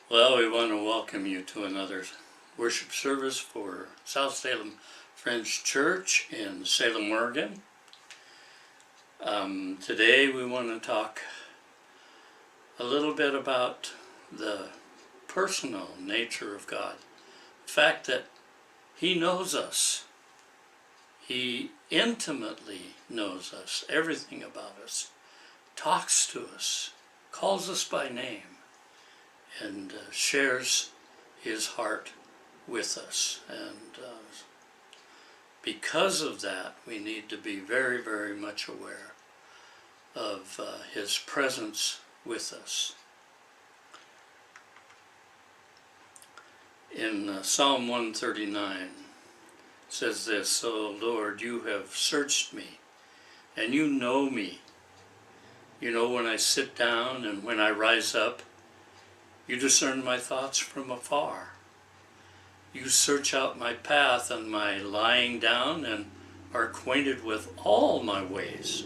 Well, we want to welcome you to another worship service for South Salem Friends Church in Salem, Oregon. Today we want to talk a little bit about the personal nature of God. The fact that He knows us. He intimately knows us, everything about us, talks to us, calls us by name, and shares His heart with us. And because of that, we need to be very, very much aware of His presence with us. In Psalm 139, it says this, "O Lord, you have searched me, and you know me. You know when I sit down and when I rise up. You discern my thoughts from afar. You search out my path and my lying down and are acquainted with all my ways.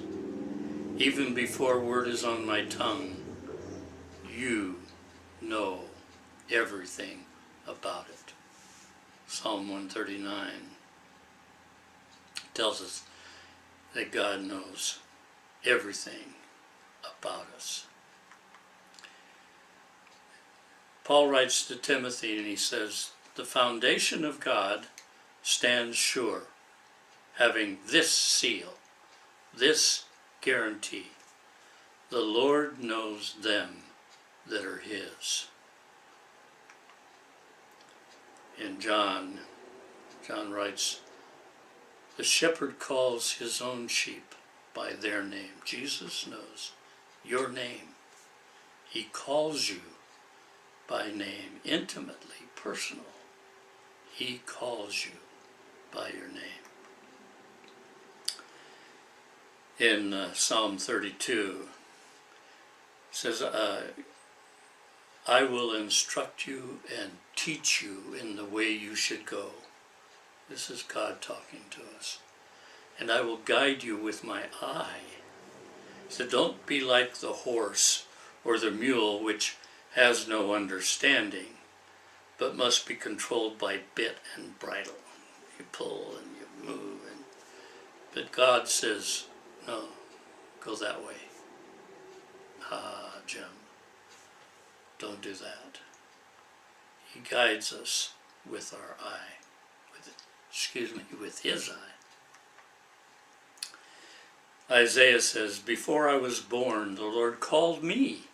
Even before word is on my tongue, you know everything about it." Psalm 139 tells us that God knows everything about us. Paul writes to Timothy and he says, "The foundation of God stands sure, having this seal, this guarantee. The Lord knows them that are His." In John writes, "The shepherd calls his own sheep by their name." Jesus knows your name. He calls you by name, intimately, personal. He calls you by your name. In Psalm 32, it says, "I will instruct you and teach you in the way you should go." This is God talking to us. "And I will guide you with my eye." So don't be like the horse or the mule, which has no understanding, but must be controlled by bit and bridle. You pull and you move, but God says, "No, go that way." Jim, don't do that. He guides us with our eye, with His eye. Isaiah says, "Before I was born, the Lord called me.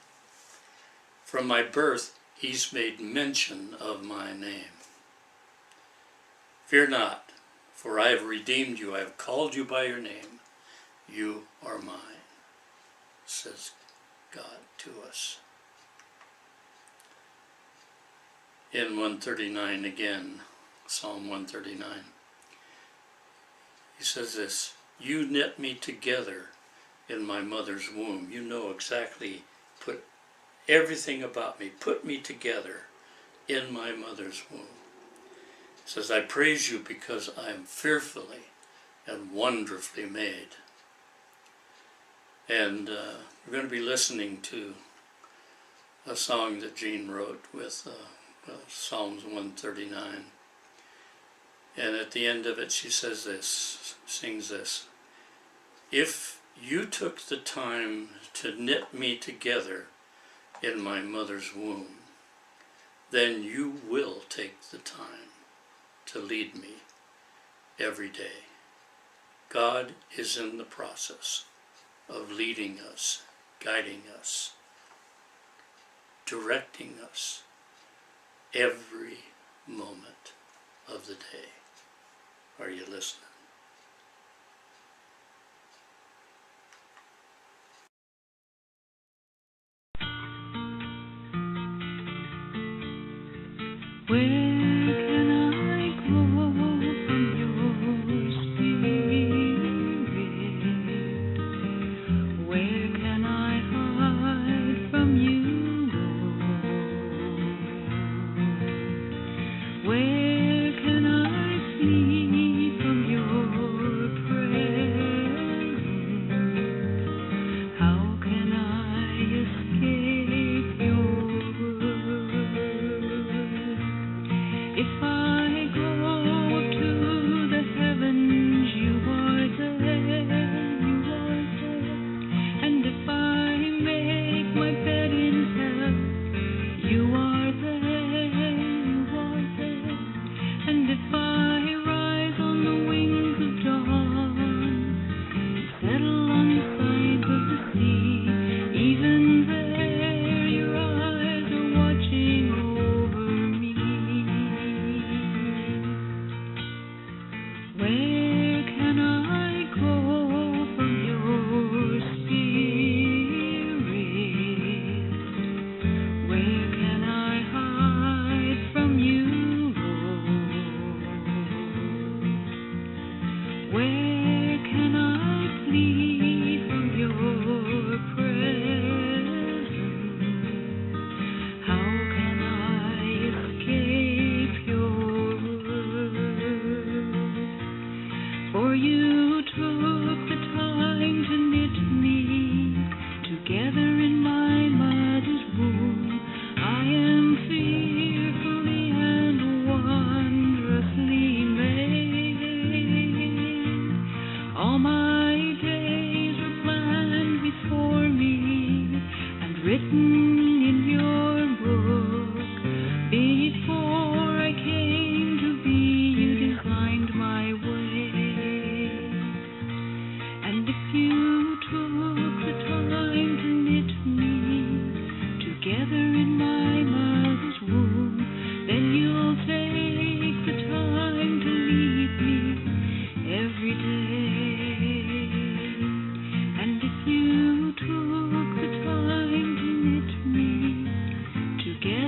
From my birth, He's made mention of my name. Fear not, for I have redeemed you. I have called you by your name. You are mine," says God to us. In 139 again, Psalm 139, he says this, "You knit me together in my mother's womb." You know exactly, put everything about me, put me together in my mother's womb. It says, "I praise you because I am fearfully and wonderfully made." And we're going to be listening to a song that Jean wrote with Psalms 139. And at the end of it, she says this, sings this, "If you took the time to knit me together in my mother's womb, then you will take the time to lead me every day." God is in the process of leading us, guiding us, directing us every moment of the day. Are you listening? Where can I go from your spirit? Where can I hide from you, Lord? Where can I flee from your presence? How can I escape your word?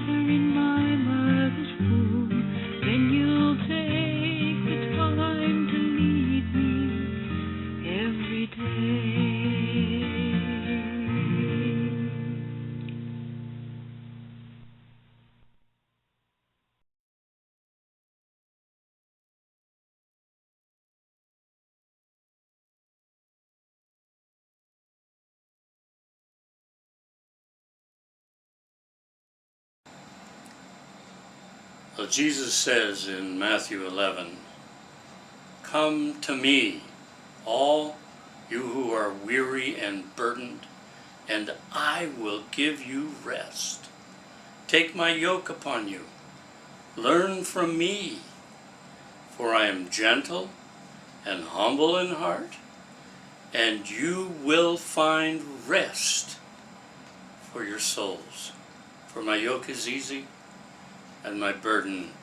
mother in my mother's womb, then you'll take the time to lead me every day. Well, Jesus says in Matthew 11, "Come to me, all you who are weary and burdened, and I will give you rest. Take my yoke upon you. Learn from me, for I am gentle and humble in heart, and you will find rest for your souls. For my yoke is easy, and my burden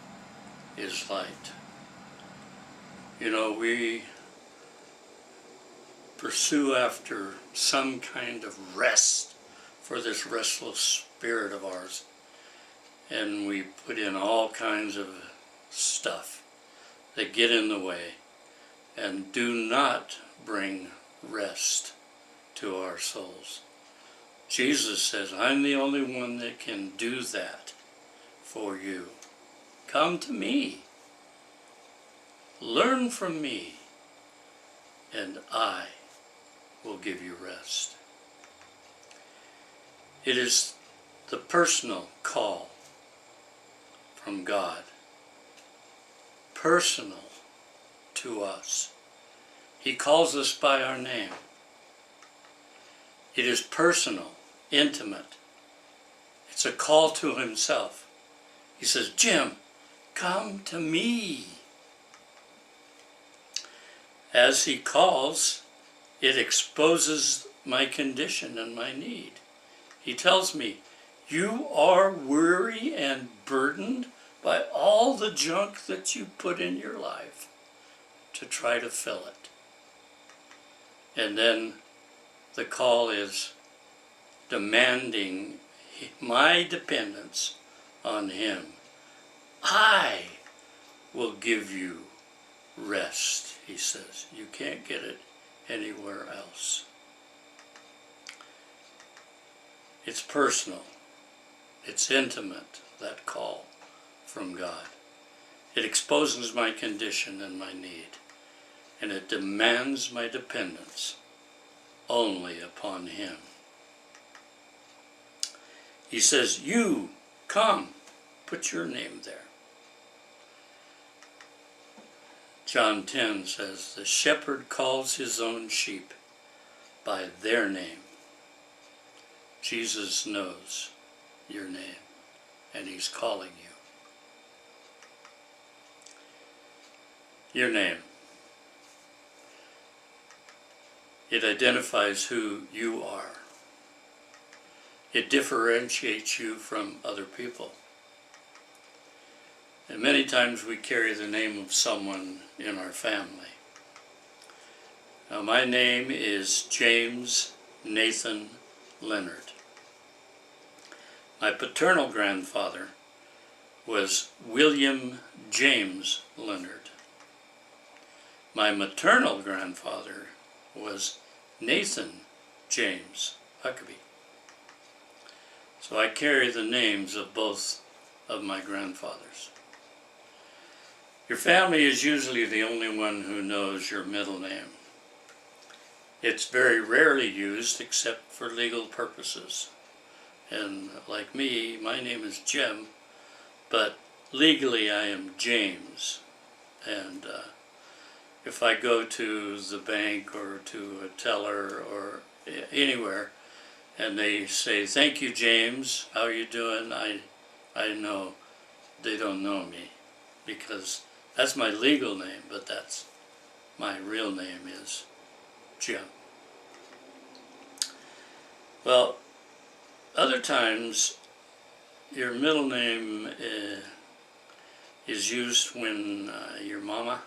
is light." You know, we pursue after some kind of rest for this restless spirit of ours, and we put in all kinds of stuff that get in the way and do not bring rest to our souls. Jesus says, "I'm the only one that can do that for you. Come to me. Learn from me, and I will give you rest." It is the personal call from God, personal to us. He calls us by our name. It is personal, intimate. It's a call to himself. He says, "Jim, come to me." As he calls, it exposes my condition and my need. He tells me, "You are weary and burdened by all the junk that you put in your life to try to fill it." And then the call is demanding my dependence on him. "I will give you rest," he says. You can't get it anywhere else. It's personal. It's intimate, that call from God. It exposes my condition and my need, and it demands my dependence only upon him. He says, "You, come," put your name there. John 10 says, "The shepherd calls his own sheep by their name." Jesus knows your name, and he's calling you. Your name. It identifies who you are. It differentiates you from other people. And many times we carry the name of someone in our family. Now, my name is James Nathan Leonard. My paternal grandfather was William James Leonard. My maternal grandfather was Nathan James Huckabee. So I carry the names of both of my grandfathers. Your family is usually the only one who knows your middle name. It's very rarely used except for legal purposes. And like me, my name is Jim, but legally I am James. And if I go to the bank or to a teller or anywhere and they say, "Thank you, James, how are you doing?" I know they don't know me, because that's my legal name, but that's my real name is Jim. Well, other times your middle name is used when your mama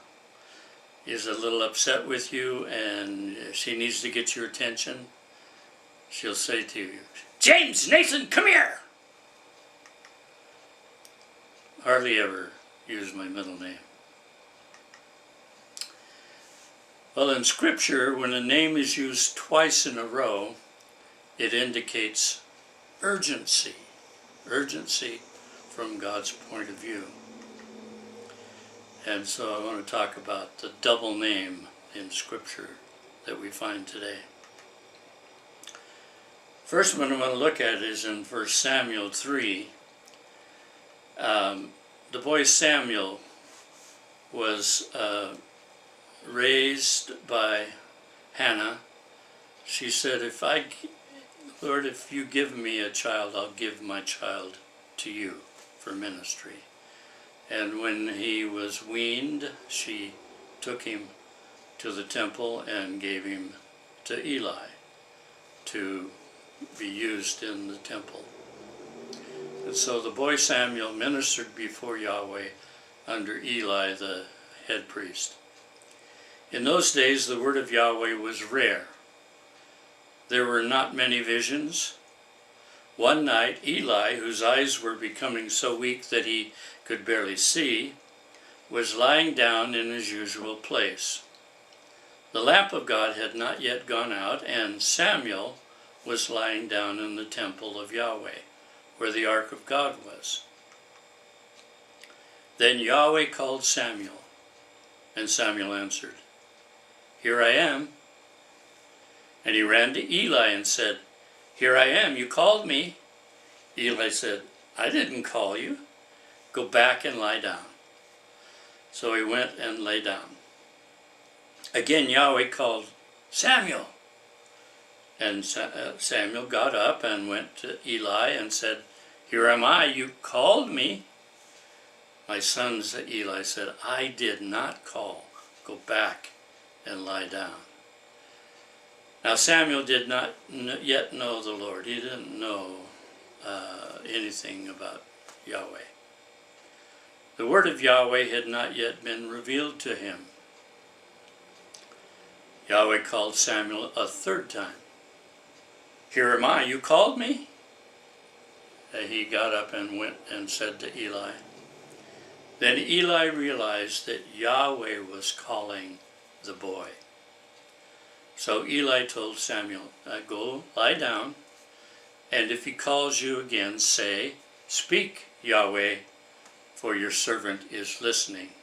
is a little upset with you and she needs to get your attention. She'll say to you, "James Nathan, come here!" hardly ever use my middle name. Well, in Scripture, when a name is used twice in a row, it indicates urgency. Urgency from God's point of view. And so I want to talk about the double name in Scripture that we find today. First one I want to look at is in 1 Samuel 3. The boy Samuel was raised by Hannah. She said, Lord, if you give me a child, I'll give my child to you for ministry. And when he was weaned, she took him to the temple and gave him to Eli to be used in the temple. And so the boy Samuel ministered before Yahweh under Eli, the head priest. In those days, the word of Yahweh was rare. There were not many visions. One night, Eli, whose eyes were becoming so weak that he could barely see, was lying down in his usual place. The lamp of God had not yet gone out, and Samuel was lying down in the temple of Yahweh, where the ark of God was. Then Yahweh called Samuel, and Samuel answered, "Here I am." And he ran to Eli and said, "Here I am, you called me." Eli said, "I didn't call you. Go back and lie down." So he went and lay down. Again Yahweh called, "Samuel." And Samuel got up and went to Eli and said, "Here am I, you called me." "My son," Eli said, "I did not call. Go back and lie down." Now Samuel did not yet know the Lord. He didn't know anything about Yahweh. The word of Yahweh had not yet been revealed to him. Yahweh called Samuel a third time. "Here am I, you called me?" He got up and went and said to Eli. Then Eli realized that Yahweh was calling the boy. So Eli told Samuel, "Go lie down, and if he calls you again, say, 'Speak, Yahweh, for your servant is listening.'"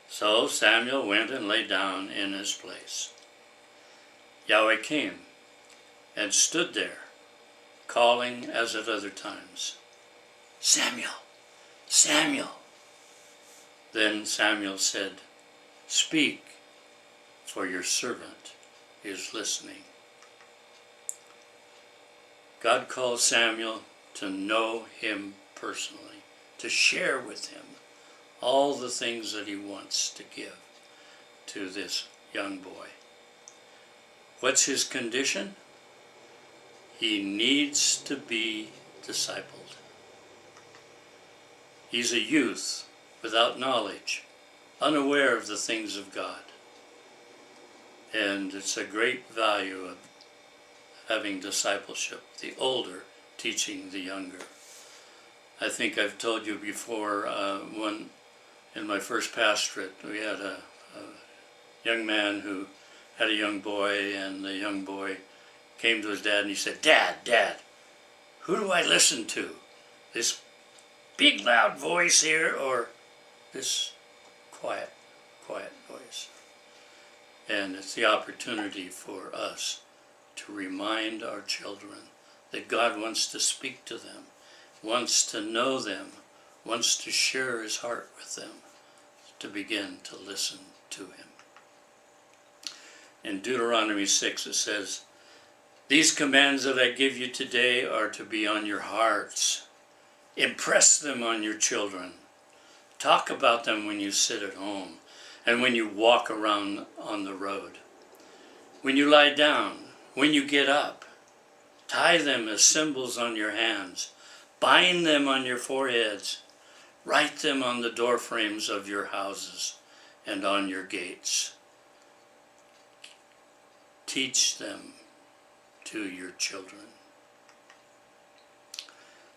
So Samuel went and lay down in his place. Yahweh came and stood there, calling as at other times, "Samuel, Samuel." Then Samuel said, "Speak, for your servant is listening." God calls Samuel to know him personally, to share with him all the things that he wants to give to this young boy. What's his condition? He needs to be discipled. He's a youth without knowledge, unaware of the things of God. And it's a great value of having discipleship, the older teaching the younger. I think I've told you before, in my first pastorate, we had a young man who had a young boy, and the young boy came to his dad and he said, Dad, who do I listen to? This big loud voice here or this quiet voice?" And it's the opportunity for us to remind our children that God wants to speak to them, wants to know them, wants to share his heart with them, to begin to listen to him. In Deuteronomy 6 it says, "These commands that I give you today are to be on your hearts. Impress them on your children. Talk about them when you sit at home and when you walk around on the road. When you lie down, when you get up, tie them as symbols on your hands. Bind them on your foreheads. Write them on the door frames of your houses and on your gates. Teach them to your children."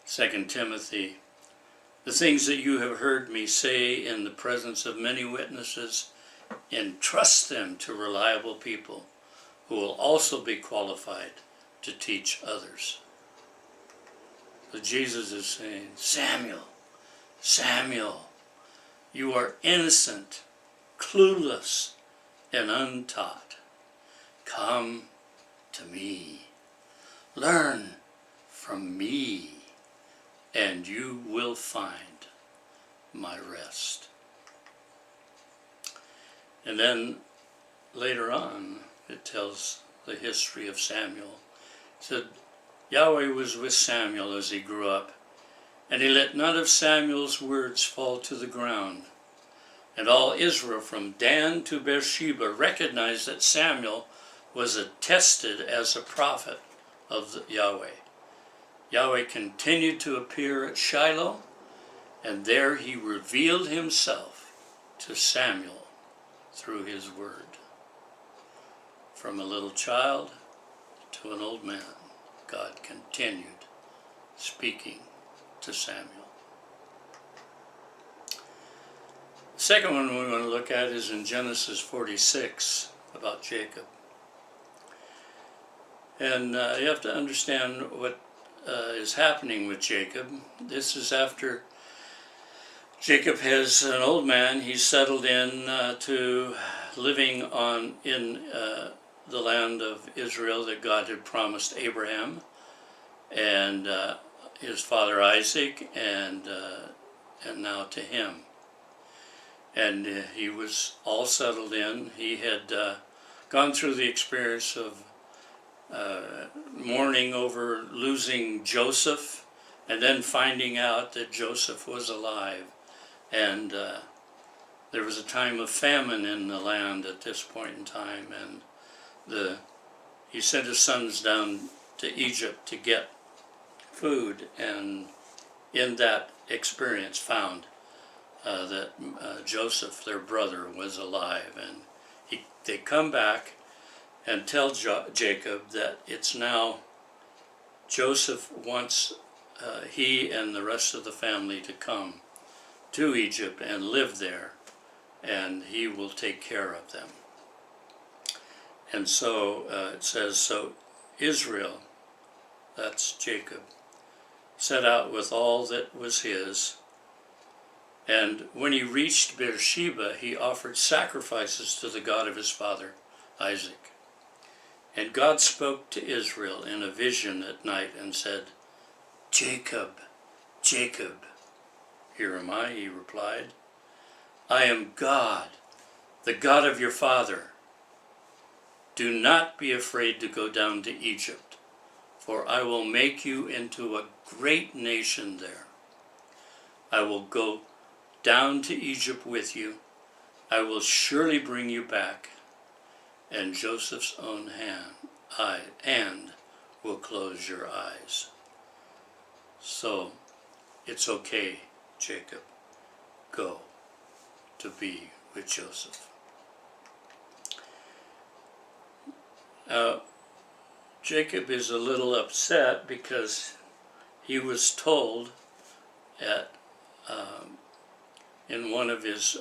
2 Timothy The things that you have heard me say in the presence of many witnesses, entrust them to reliable people who will also be qualified to teach others. So Jesus is saying, Samuel, Samuel, you are innocent, clueless, and untaught. Come to me. Learn from me, and you will find my rest. And then later on, it tells the history of Samuel. It said, Yahweh was with Samuel as he grew up, and he let none of Samuel's words fall to the ground. And all Israel from Dan to Beersheba recognized that Samuel was attested as a prophet of Yahweh. Yahweh continued to appear at Shiloh, and there he revealed himself to Samuel through his word. From a little child to an old man, God continued speaking to Samuel. The second one we want to look at is in Genesis 46, about Jacob. And you have to understand what is happening with Jacob. This is after Jacob has an old man. He's settled in to living in the land of Israel that God had promised Abraham and his father Isaac, and now to him. And he was all settled in. He had gone through the experience of mourning over losing Joseph, and then finding out that Joseph was alive. And there was a time of famine in the land at this point in time, and he sent his sons down to Egypt to get food, and in that experience found that Joseph, their brother, was alive. And they come back and tell Jacob that it's now Joseph wants he and the rest of the family to come to Egypt and live there, and he will take care of them. And so it says, so Israel, that's Jacob, set out with all that was his, and when he reached Beersheba, he offered sacrifices to the God of his father, Isaac. And God spoke to Israel in a vision at night and said, Jacob, Jacob. Here am I, he replied. I am God, the God of your father. Do not be afraid to go down to Egypt, for I will make you into a great nation there. I will go down to Egypt with you. I will surely bring you back, and Joseph's own hand will close your eyes. So it's okay, Jacob. Go to be with Joseph. Jacob is a little upset because he was told in one of his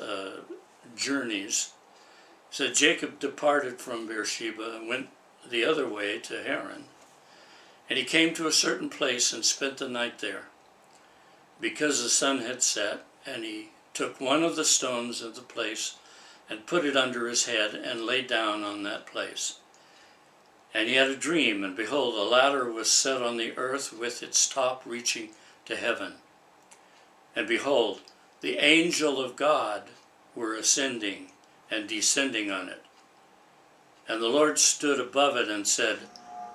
journeys, said Jacob departed from Beersheba and went the other way to Haran. And he came to a certain place and spent the night there, because the sun had set, and he took one of the stones of the place and put it under his head and lay down on that place. And he had a dream, and behold, a ladder was set on the earth with its top reaching to heaven. And behold, the angel of God were ascending and descending on it. And the Lord stood above it and said,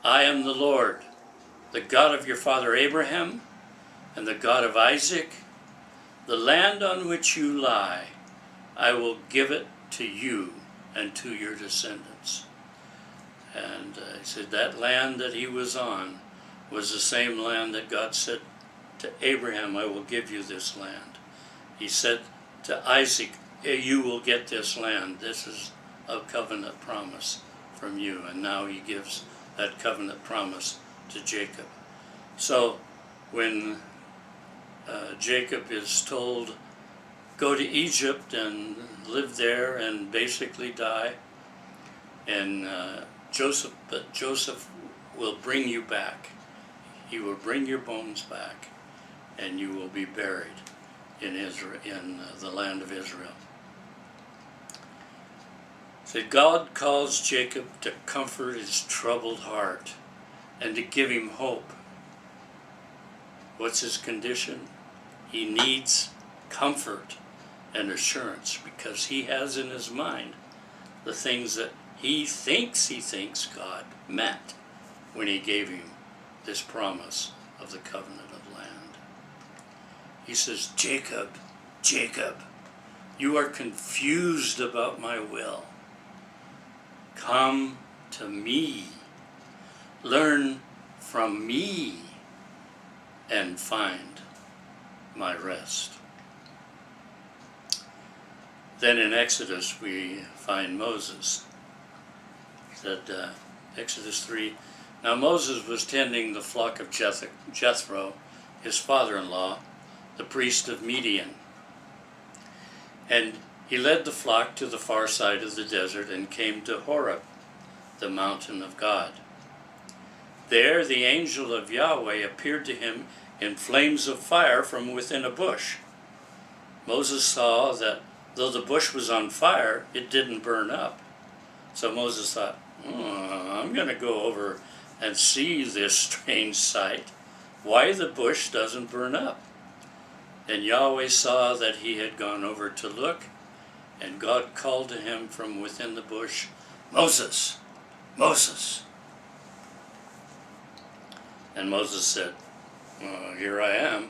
I am the Lord, the God of your father Abraham, and the God of Isaac. The land on which you lie, I will give it to you and to your descendants. And he said that land that he was on was the same land that God said to Abraham, I will give you this land. He said to Isaac, you will get this land. This is a covenant promise from you. And now he gives that covenant promise to Jacob. So when Jacob is told, go to Egypt and live there and basically die. And Joseph will bring you back. He will bring your bones back, and you will be buried in Israel, in the land of Israel. So God calls Jacob to comfort his troubled heart and to give him hope. What's his condition? He needs comfort and assurance because he has in his mind the things that he thinks God meant when he gave him this promise of the covenant of land. He says, Jacob, Jacob, you are confused about my will. Come to me, learn from me, and find my rest. Then in Exodus we find Moses. That Exodus 3, now Moses was tending the flock of Jethro, his father-in-law, the priest of Midian. And he led the flock to the far side of the desert and came to Horeb, the mountain of God. There the angel of Yahweh appeared to him in flames of fire from within a bush. Moses saw that though the bush was on fire, it didn't burn up. So Moses thought, I'm going to go over and see this strange sight, why the bush doesn't burn up. And Yahweh saw that he had gone over to look, and God called to him from within the bush, Moses, Moses. And Moses said, here I am.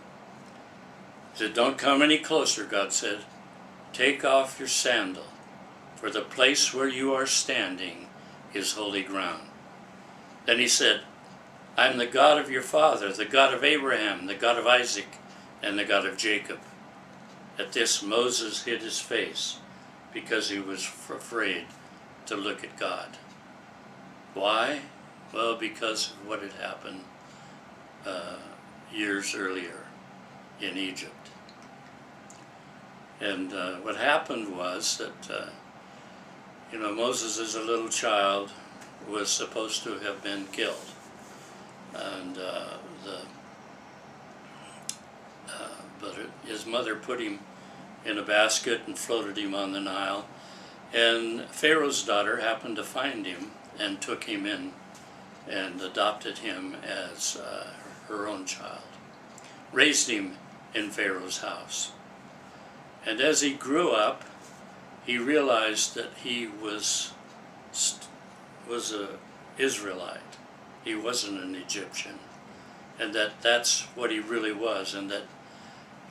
He said, don't come any closer, God said. Take off your sandal, for the place where you are standing is holy ground. Then he said, I am the God of your father, the God of Abraham, the God of Isaac, and the God of Jacob. At this Moses hid his face because he was afraid to look at God. Why? Well, because of what had happened years earlier in Egypt. And what happened was that Moses as a little child was supposed to have been killed. And but his mother put him in a basket and floated him on the Nile. And Pharaoh's daughter happened to find him and took him in and adopted him as her own child. Raised him in Pharaoh's house. And as he grew up, he realized that he was an Israelite. He wasn't an Egyptian. And that's what he really was. And that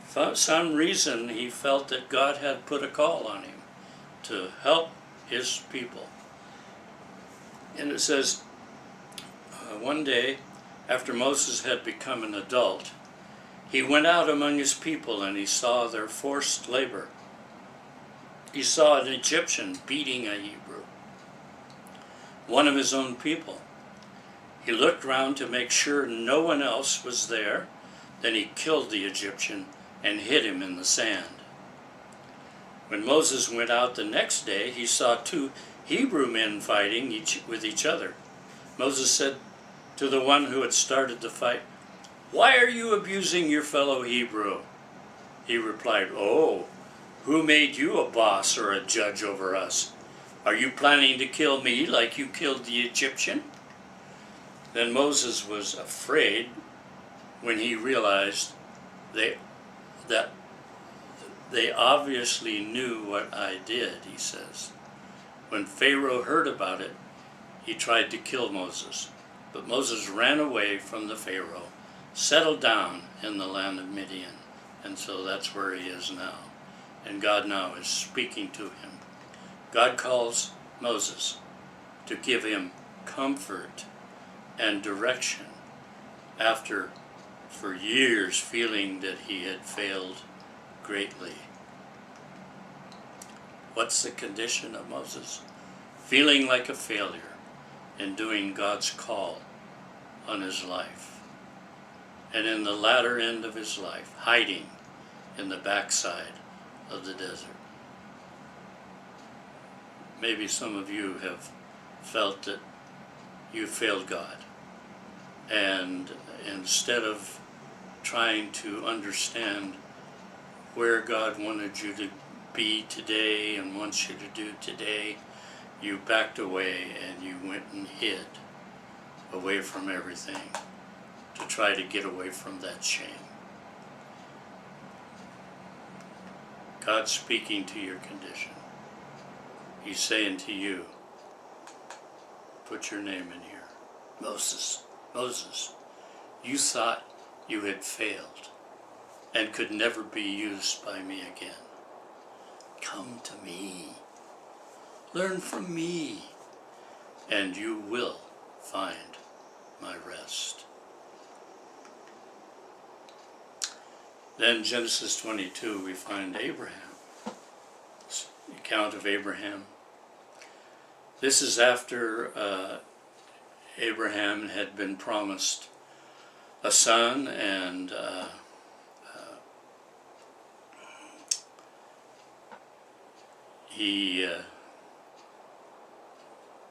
for some reason he felt that God had put a call on him to help his people. And it says, one day, after Moses had become an adult, he went out among his people and he saw their forced labor. He saw an Egyptian beating a Hebrew, one of his own people. He looked round to make sure no one else was there. Then he killed the Egyptian and hid him in the sand. When Moses went out the next day, he saw two Hebrew men fighting with each other. Moses said to the one who had started the fight, "Why are you abusing your fellow Hebrew?" He replied, "Oh, who made you a boss or a judge over us? Are you planning to kill me like you killed the Egyptian?" Then Moses was afraid when he realized that they obviously knew what I did, he says. When Pharaoh heard about it, he tried to kill Moses. But Moses ran away from the Pharaoh, settled down in the land of Midian. And so that's where he is now. And God now is speaking to him. God calls Moses to give him comfort and direction after, for years, feeling that he had failed greatly. What's the condition of Moses? Feeling like a failure in doing God's call on his life. And in the latter end of his life, hiding in the backside of the desert. Maybe some of you have felt that you failed God, and instead of trying to understand where God wanted you to be today and wants you to do today, you backed away and you went and hid away from everything to try to get away from that shame. God's speaking to your condition. He's saying to you, put your name in here. Moses, you thought you had failed and could never be used by me again. Come to me. Learn from me, and you will find my rest. Then Genesis 22, we find Abraham. This account of Abraham. This is after Abraham had been promised a son, and he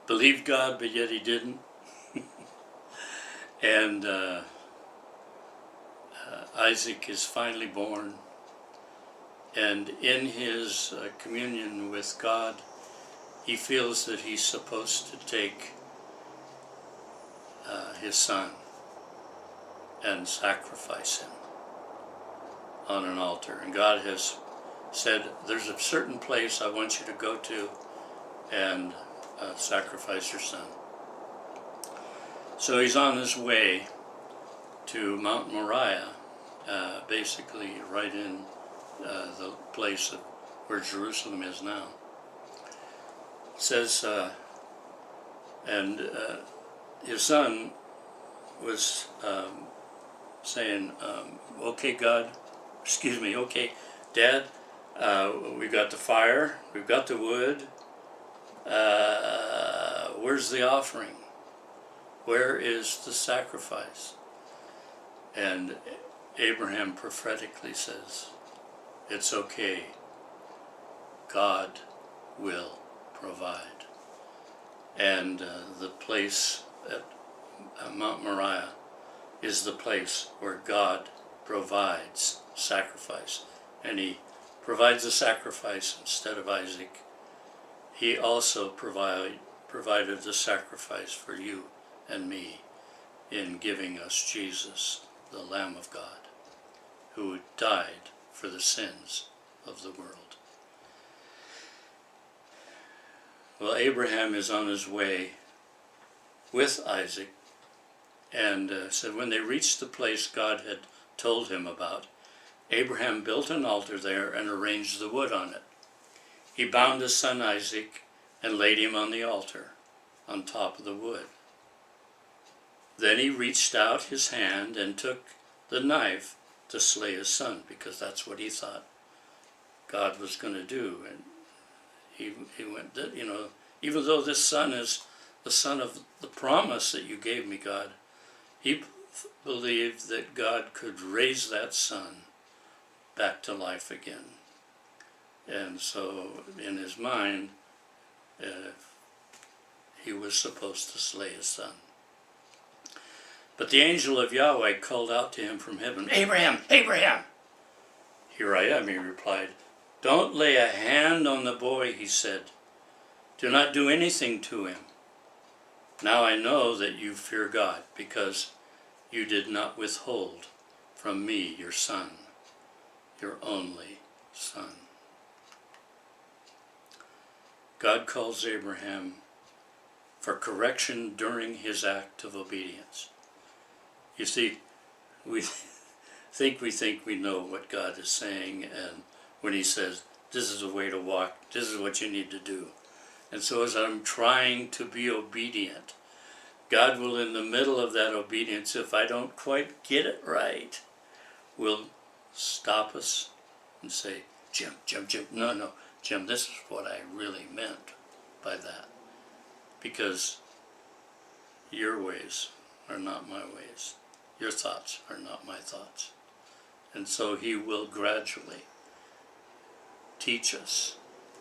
believed God, but yet he didn't. And Isaac is finally born, and in his communion with God, he feels that he's supposed to take his son and sacrifice him on an altar. And God has said, there's a certain place I want you to go to and sacrifice your son. So he's on his way to Mount Moriah, basically right in the place of where Jerusalem is now. It says, and his son was saying, okay, okay, Dad, we've got the fire, we've got the wood, where's the offering? Where is the sacrifice? And Abraham prophetically says, it's okay, God will provide. And the place at Mount Moriah is the place where God provides sacrifice. And he provides a sacrifice instead of Isaac. He also provided the sacrifice for you and me in giving us Jesus, the Lamb of God, who died for the sins of the world. Well, Abraham is on his way with Isaac, and said when they reached the place God had told him about, Abraham built an altar there and arranged the wood on it. He bound his son Isaac and laid him on the altar on top of the wood. Then he reached out his hand and took the knife to slay his son, because that's what he thought God was going to do. And he went, even though this son is the son of the promise that you gave me, God, he believed that God could raise that son back to life again. And so in his mind, he was supposed to slay his son. But the angel of Yahweh called out to him from heaven, Abraham, Abraham! Here I am, he replied. Don't lay a hand on the boy, he said. Do not do anything to him. Now I know that you fear God, because you did not withhold from me your son, your only son. God calls Abraham for correction during his act of obedience. You see, we think we know what God is saying, and when he says, this is the way to walk, this is what you need to do. And so as I'm trying to be obedient, God will, in the middle of that obedience, if I don't quite get it right, will stop us and say, Jim, no, Jim, this is what I really meant by that. Because your ways are not my ways. Your thoughts are not my thoughts. And so he will gradually teach us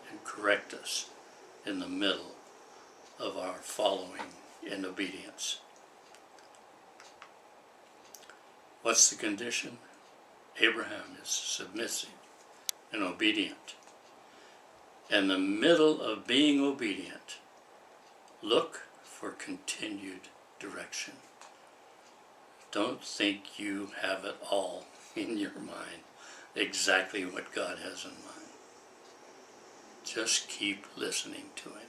and correct us in the middle of our following in obedience. What's the condition? Abraham is submissive and obedient. In the middle of being obedient, look for continued direction. Don't think you have it all in your mind, exactly what God has in mind. Just keep listening to him.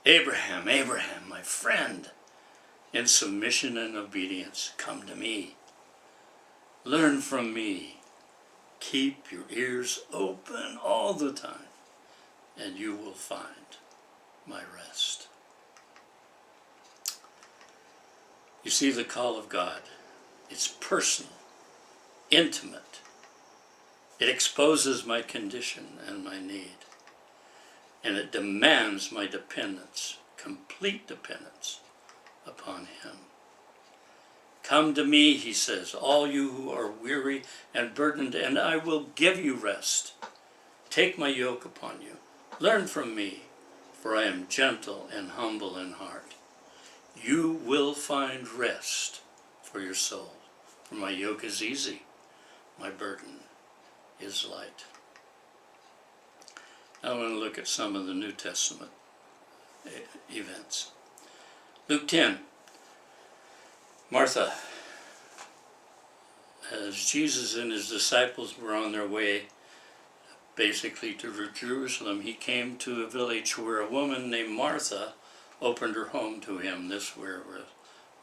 Abraham, Abraham, my friend, in submission and obedience, come to me. Learn from me. Keep your ears open all the time, and you will find my rest. You see, the call of God, it's personal, intimate. It exposes my condition and my need, and it demands my dependence, complete dependence upon him. Come to me, he says, all you who are weary and burdened, and I will give you rest. Take my yoke upon you. Learn from me, for I am gentle and humble in heart. You will find rest for your soul. For my yoke is easy, my burden is light. I want to look at some of the New Testament events. Luke 10. Martha, as Jesus and his disciples were on their way basically to Jerusalem, he came to a village where a woman named Martha opened her home to him. This were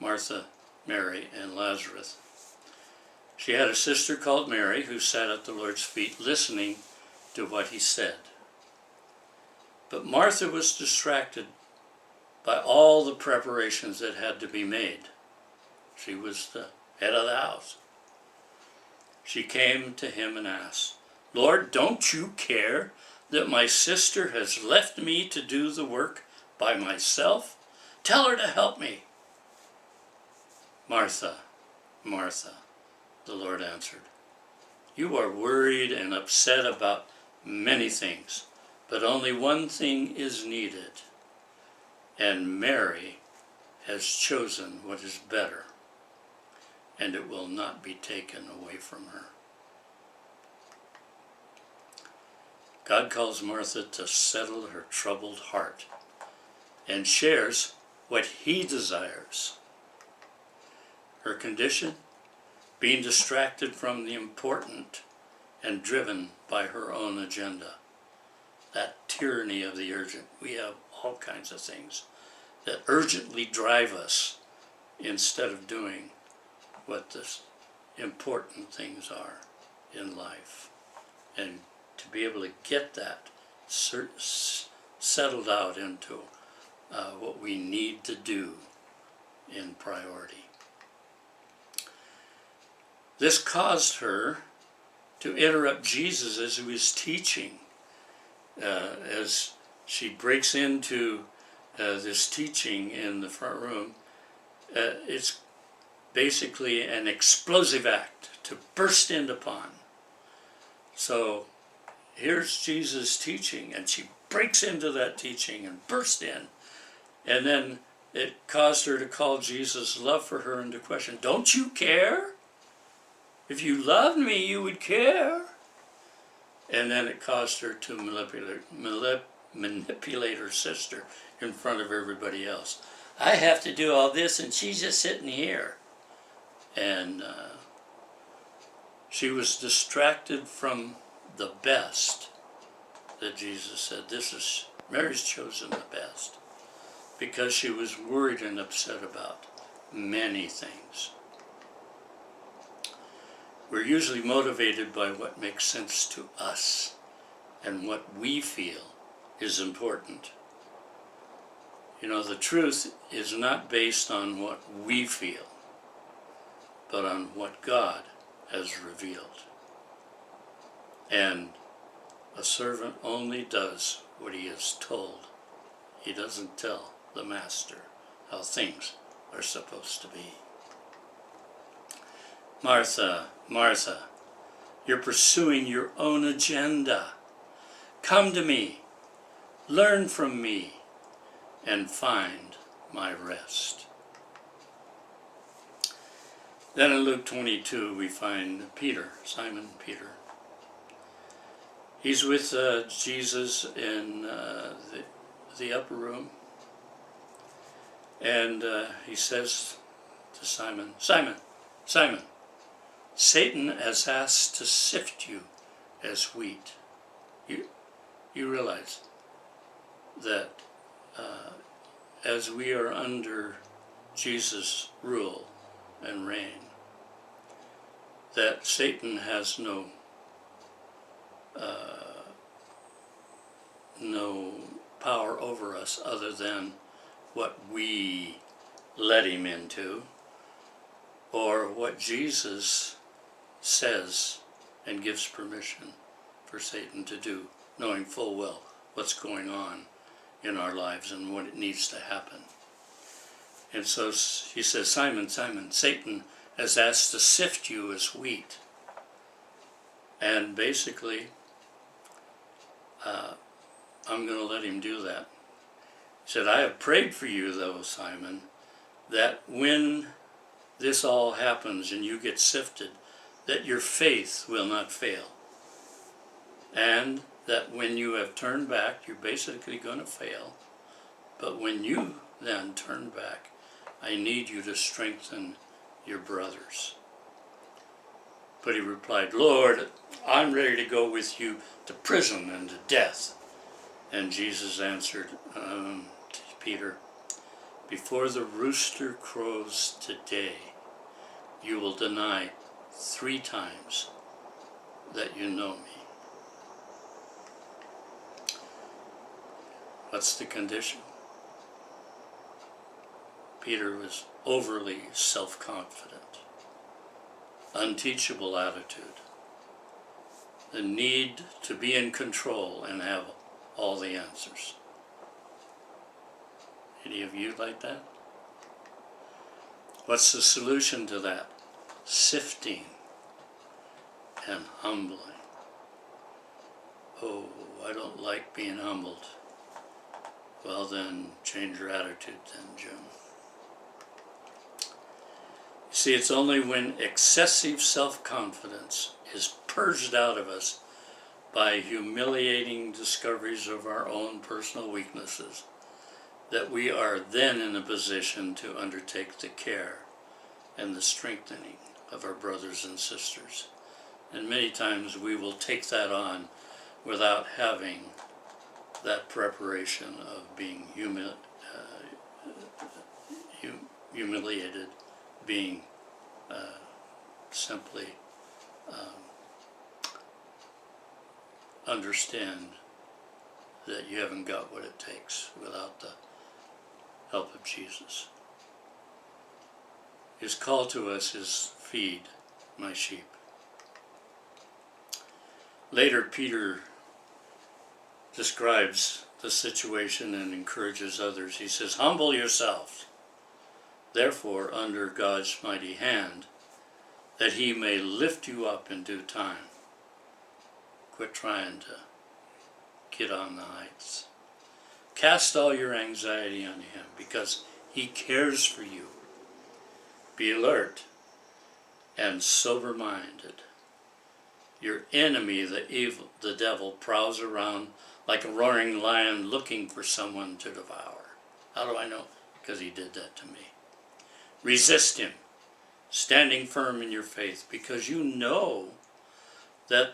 Martha, Mary, and Lazarus. She had a sister called Mary who sat at the Lord's feet listening to what he said. But Martha was distracted by all the preparations that had to be made. She was the head of the house. She came to him and asked, Lord, don't you care that my sister has left me to do the work by myself? Tell her to help me. Martha, Martha, the Lord answered, you are worried and upset about many things, but only one thing is needed, and Mary has chosen what is better, and it will not be taken away from her. God calls Martha to settle her troubled heart and shares what he desires. Her condition, being distracted from the important and driven by her own agenda. That tyranny of the urgent. We have all kinds of things that urgently drive us instead of doing what the important things are in life. And to be able to get that settled out into what we need to do in priority. This caused her to interrupt Jesus as he was teaching. As she breaks into this teaching in the front room, it's basically an explosive act to burst in upon. So here's Jesus teaching, and she breaks into that teaching and bursts in. And then it caused her to call Jesus' love for her into question. Don't you care? If you loved me, you would care. And then it caused her to manipulate her sister in front of everybody else. I have to do all this, and she's just sitting here. And she was distracted from the best that Jesus said. Mary's chosen the best, because she was worried and upset about many things. We're usually motivated by what makes sense to us and what we feel is important. You know, the truth is not based on what we feel, but on what God has revealed. And a servant only does what he is told. He doesn't tell the master how things are supposed to be. Martha, Martha, you're pursuing your own agenda. Come to me, learn from me, and find my rest. Then in Luke 22 we find Peter, Simon Peter. He's with Jesus in the upper room, and he says to Simon, Simon, Simon, Satan has asked to sift you as wheat. You realize that as we are under Jesus' rule and reign, that Satan has no power over us other than what we let him into, or what Jesus says and gives permission for Satan to do, knowing full well what's going on in our lives and what it needs to happen. And so he says, Simon, Simon, Satan has asked to sift you as wheat. And basically, I'm going to let him do that. He said, I have prayed for you, though, Simon, that when this all happens and you get sifted, that your faith will not fail. And that when you have turned back, you're basically going to fail. But when you then turn back, I need you to strengthen your brothers. But he replied, Lord, I'm ready to go with you to prison and to death. And Jesus answered to Peter, before the rooster crows today, you will deny 3 times that you know me. What's the condition? Peter was overly self-confident, unteachable attitude, the need to be in control and have all the answers. Any of you like that? What's the solution to that? Sifting and humbling. Oh, I don't like being humbled. Well then, change your attitude then, Jim. You see, it's only when excessive self-confidence is purged out of us by humiliating discoveries of our own personal weaknesses that we are then in a position to undertake the care and the strengthening of our brothers and sisters. And many times we will take that on without having that preparation of being humiliated, being simply understand that you haven't got what it takes without the help of Jesus. His call to us is, feed my sheep. Later, Peter describes the situation and encourages others. He says, humble yourselves, therefore, under God's mighty hand, that he may lift you up in due time. Quit trying to get on the heights. Cast all your anxiety on him, because he cares for you. Be alert and sober-minded. Your enemy, the devil, prowls around like a roaring lion looking for someone to devour. How do I know? Because he did that to me. Resist him, standing firm in your faith, because you know that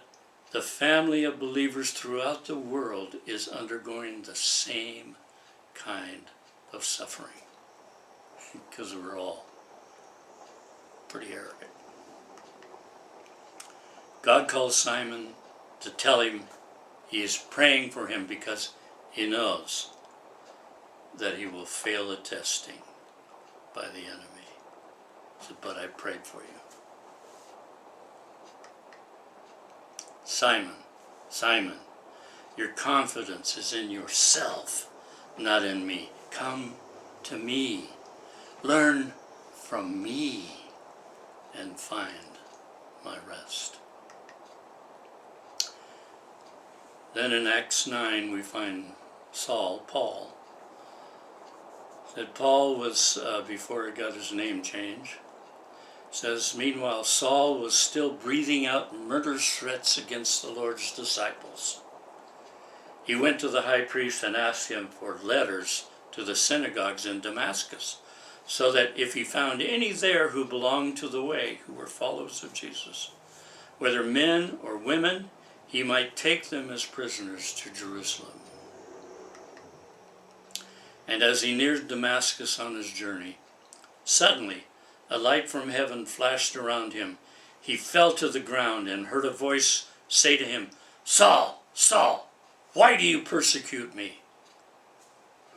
the family of believers throughout the world is undergoing the same kind of suffering. Because we're all pretty arrogant. God calls Simon to tell him he is praying for him because he knows that he will fail the testing by the enemy. He said, but I prayed for you. Simon, Simon, your confidence is in yourself, not in me. Come to me. Learn from me and find my rest. Then in Acts 9 we find Paul. That Paul was, before he got his name changed, says, meanwhile Saul was still breathing out murderous threats against the Lord's disciples. He went to the high priest and asked him for letters to the synagogues in Damascus, so that if he found any there who belonged to the way, who were followers of Jesus, whether men or women, he might take them as prisoners to Jerusalem. And as he neared Damascus on his journey, suddenly a light from heaven flashed around him. He fell to the ground and heard a voice say to him, Saul, Saul, why do you persecute me?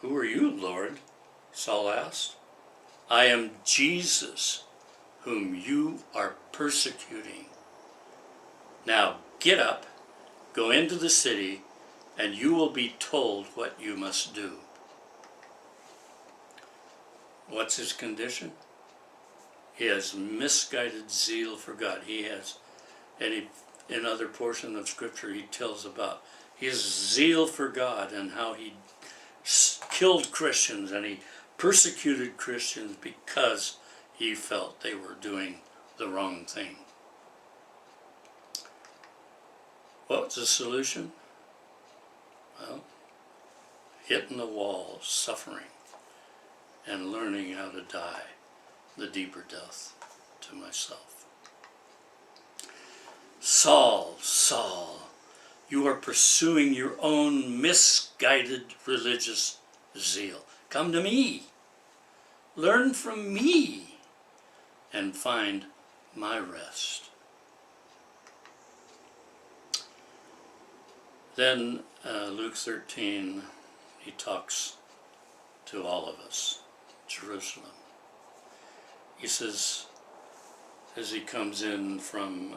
Who are you, Lord? Saul asked. I am Jesus, whom you are persecuting. Now get up, go into the city, and you will be told what you must do. What's his condition? He has misguided zeal for God. He has, and in other portion of Scripture he tells about his zeal for God and how he killed Christians and he persecuted Christians because he felt they were doing the wrong thing. What's the solution? Well, hitting the wall, suffering, and learning how to die the deeper death to myself. Saul, Saul, you are pursuing your own misguided religious zeal. Come to me, learn from me, and find my rest. Then Luke 13, he talks to all of us, Jerusalem. He says, as he comes in from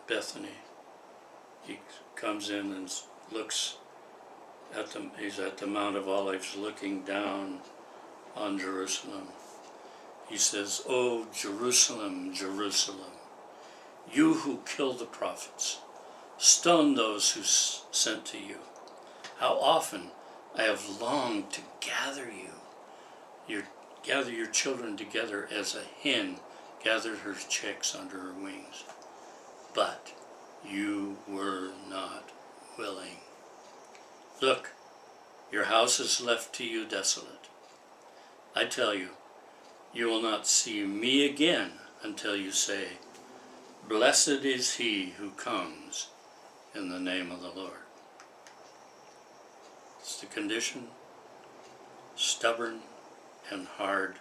Bethany, he comes in and looks at he's at the Mount of Olives looking down on Jerusalem. He says, "Oh, Jerusalem, Jerusalem, you who kill the prophets, stone those who sent to you. How often I have longed to gather gather your children together as a hen gathered her chicks under her wings. But you were not willing. Look, your house is left to you desolate. I tell you, you will not see me again until you say, 'Blessed is he who comes in the name of the Lord.'" It's the condition: stubborn and hard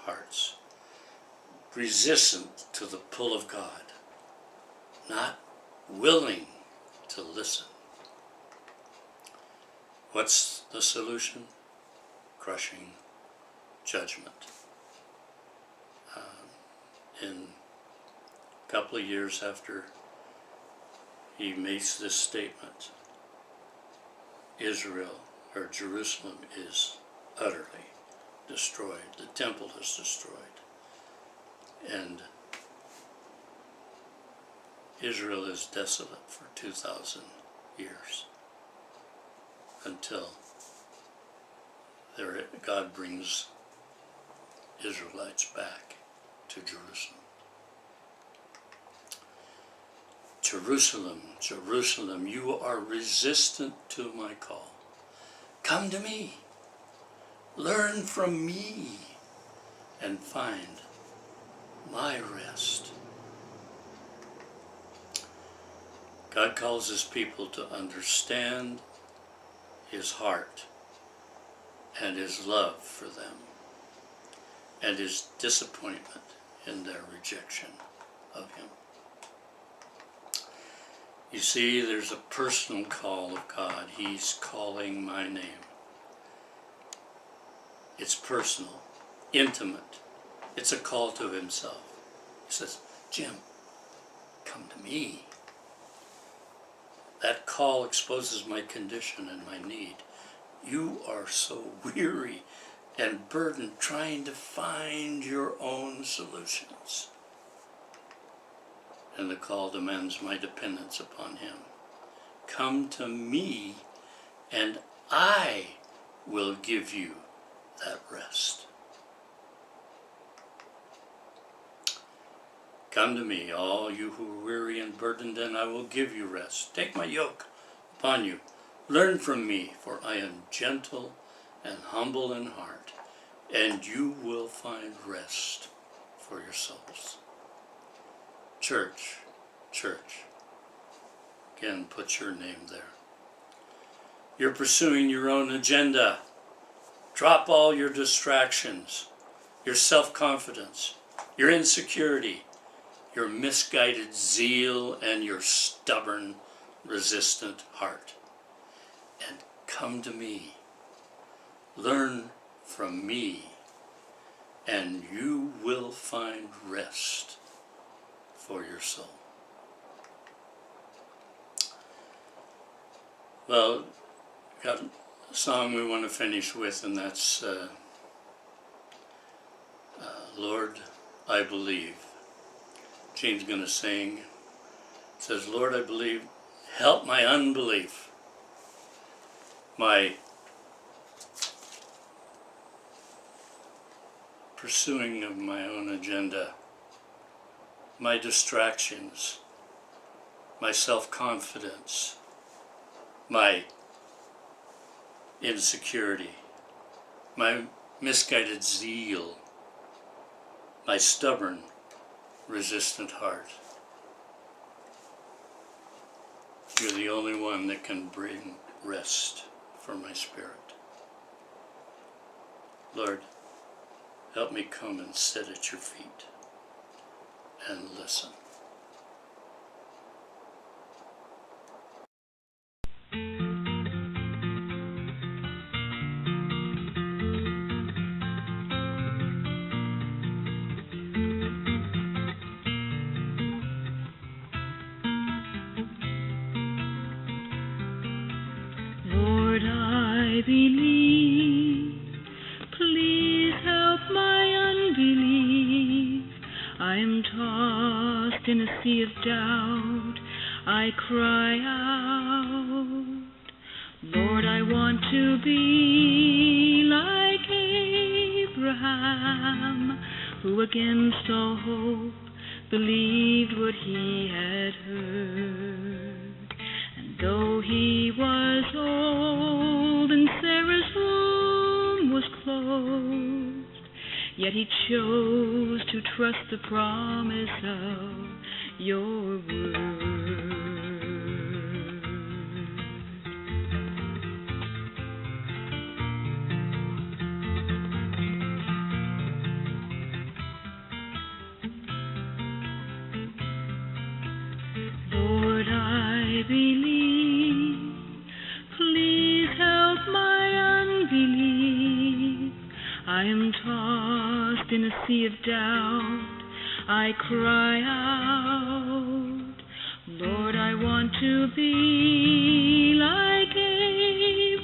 hearts, resistant to the pull of God, not willing to listen. What's the solution? Crushing judgment. In a couple of years after he makes this statement, Israel, or Jerusalem, is utterly destroyed. The temple is destroyed. And Israel is desolate for 2,000 years until God brings Israelites back to Jerusalem. Jerusalem, Jerusalem, you are resistant to my call. Come to me, learn from me, and find my rest. God calls his people to understand his heart and his love for them and his disappointment in their rejection of him. You see, there's a personal call of God. He's calling my name. It's personal, intimate. It's a call to himself. He says, "Jim, come to me." That call exposes my condition and my need. You are so weary and burdened trying to find your own solutions. and the call demands my dependence upon him. Come to me, and I will give you that rest. Come to me, all you who are weary and burdened, and I will give you rest. Take my yoke upon you. Learn from me, for I am gentle and humble in heart, and you will find rest for your souls. Church, church. Again, put your name there. You're pursuing your own agenda. Drop all your distractions, your self-confidence, your insecurity, your misguided zeal, and your stubborn, resistant heart. And come to me. Learn from me, and you will find rest for your soul. Well, we've got a song we want to finish with, and that's Lord, I Believe. Jane's going to sing. It says, Lord, I believe, help my unbelief, my pursuing of my own agenda, my distractions, my self-confidence, my insecurity, my misguided zeal, my stubborn, resistant heart. You're the only one that can bring rest for my spirit. Lord, help me come and sit at your feet and listen. Lord, I believe. Please help my unbelief. I am tossed in a sea of doubt. I cry out. Lord, I want to be like Abraham, who against all hope believed what he had heard. And though he was old and Sarah's womb was closed, yet he chose to trust the promise of your word. Lord, I believe. Please help my unbelief. I am tossed in a sea of doubt. I cry out. Lord, I want to be like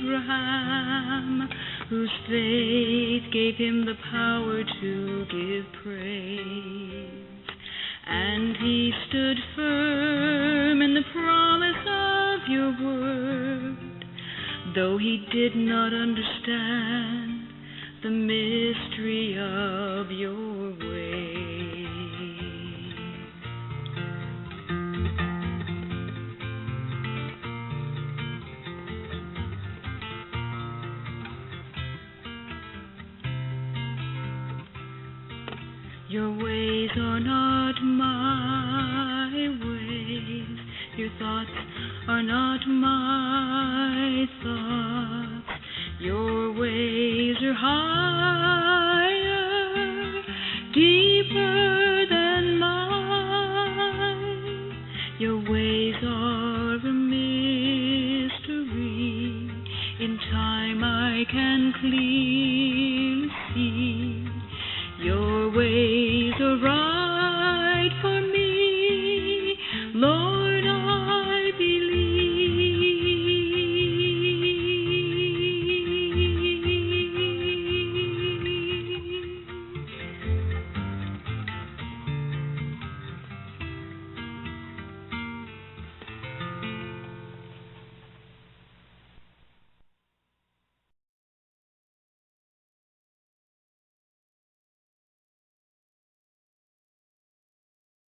Abraham, whose faith gave him the power to give praise. And he stood firm in the promise of your word, though he did not understand the mystery of your way. Your ways are not my ways. Your thoughts are not my thoughts. Your ways are higher, deeper than mine. Your ways are a mystery. In time I can clearly